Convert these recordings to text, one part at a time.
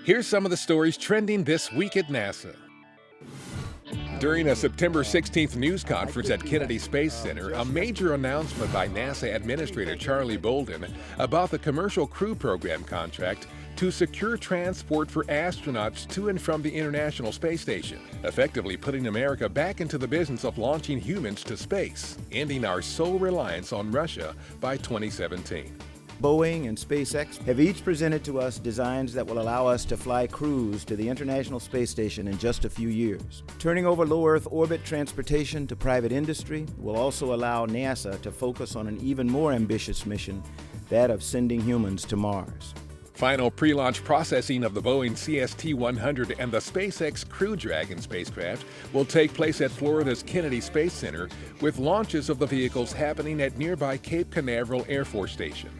Here's some of the stories trending this week at NASA. During a September 16th news conference at Kennedy Space Center, a major announcement by NASA Administrator Charlie Bolden about the Commercial Crew Program contract to secure transport for astronauts to and from the International Space Station, effectively putting America back into the business of launching humans to space, ending our sole reliance on Russia by 2017. Boeing and SpaceX have each presented to us designs that will allow us to fly crews to the International Space Station in just a few years. Turning over low Earth orbit transportation to private industry will also allow NASA to focus on an even more ambitious mission, that of sending humans to Mars. Final pre-launch processing of the Boeing CST-100 and the SpaceX Crew Dragon spacecraft will take place at Florida's Kennedy Space Center, with launches of the vehicles happening at nearby Cape Canaveral Air Force Station.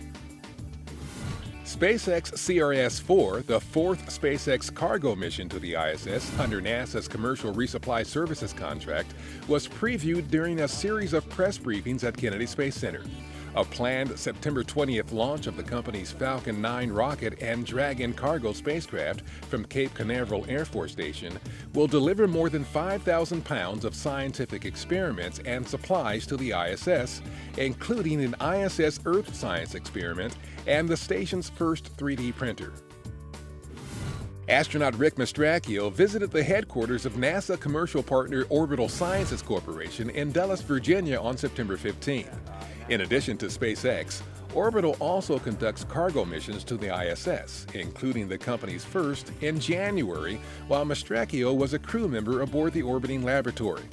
SpaceX CRS-4, the fourth SpaceX cargo mission to the ISS under NASA's Commercial Resupply Services contract, was previewed during a series of press briefings at Kennedy Space Center. A planned September 20th launch of the company's Falcon 9 rocket and Dragon cargo spacecraft from Cape Canaveral Air Force Station will deliver more than 5,000 pounds of scientific experiments and supplies to the ISS, including an ISS Earth science experiment and the station's first 3D printer. Astronaut Rick Mastracchio visited the headquarters of NASA commercial partner Orbital Sciences Corporation in Dulles, Virginia on September 15th. In addition to SpaceX, Orbital also conducts cargo missions to the ISS, including the company's first in January, while Mastracchio was a crew member aboard the orbiting laboratory.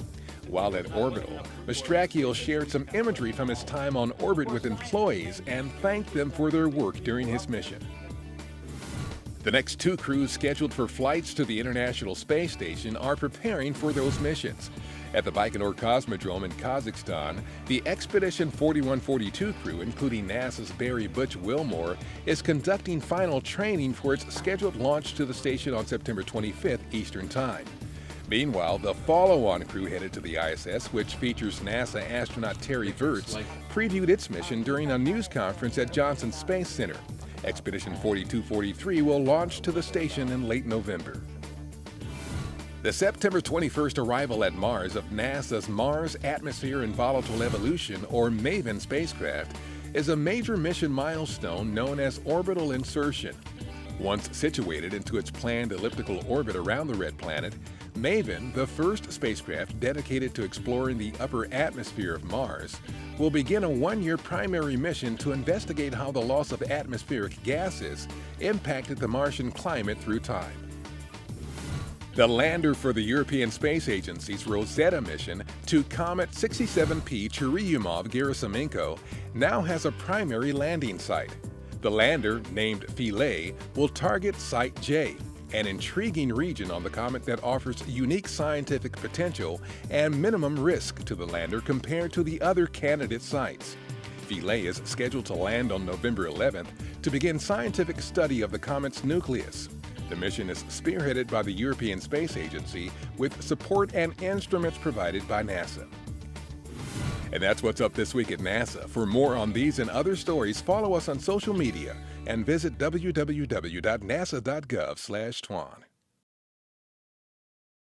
While at Orbital, Mastracchio shared some imagery from his time on orbit with employees and thanked them for their work during his mission. The next two crews scheduled for flights to the International Space Station are preparing for those missions. At the Baikonur Cosmodrome in Kazakhstan, the Expedition 4142 crew, including NASA's Barry Butch Wilmore, is conducting final training for its scheduled launch to the station on September 25th Eastern Time. Meanwhile, the follow-on crew headed to the ISS, which features NASA astronaut Terry Virts, previewed its mission during a news conference at Johnson Space Center. Expedition 4243 will launch to the station in late November. The September 21st arrival at Mars of NASA's Mars Atmosphere and Volatile Evolution, or MAVEN spacecraft, is a major mission milestone known as orbital insertion. Once situated into its planned elliptical orbit around the red planet, MAVEN, the first spacecraft dedicated to exploring the upper atmosphere of Mars, will begin a one-year primary mission to investigate how the loss of atmospheric gases impacted the Martian climate through time. The lander for the European Space Agency's Rosetta mission to Comet 67P Churyumov-Gerasimenko now has a primary landing site. The lander, named Philae, will target Site J, an intriguing region on the comet that offers unique scientific potential and minimum risk to the lander compared to the other candidate sites. Philae is scheduled to land on November 11th to begin scientific study of the comet's nucleus. The mission is spearheaded by the European Space Agency with support and instruments provided by NASA. And that's what's up this week at NASA. For more on these and other stories, follow us on social media and visit www.nasa.gov/twan.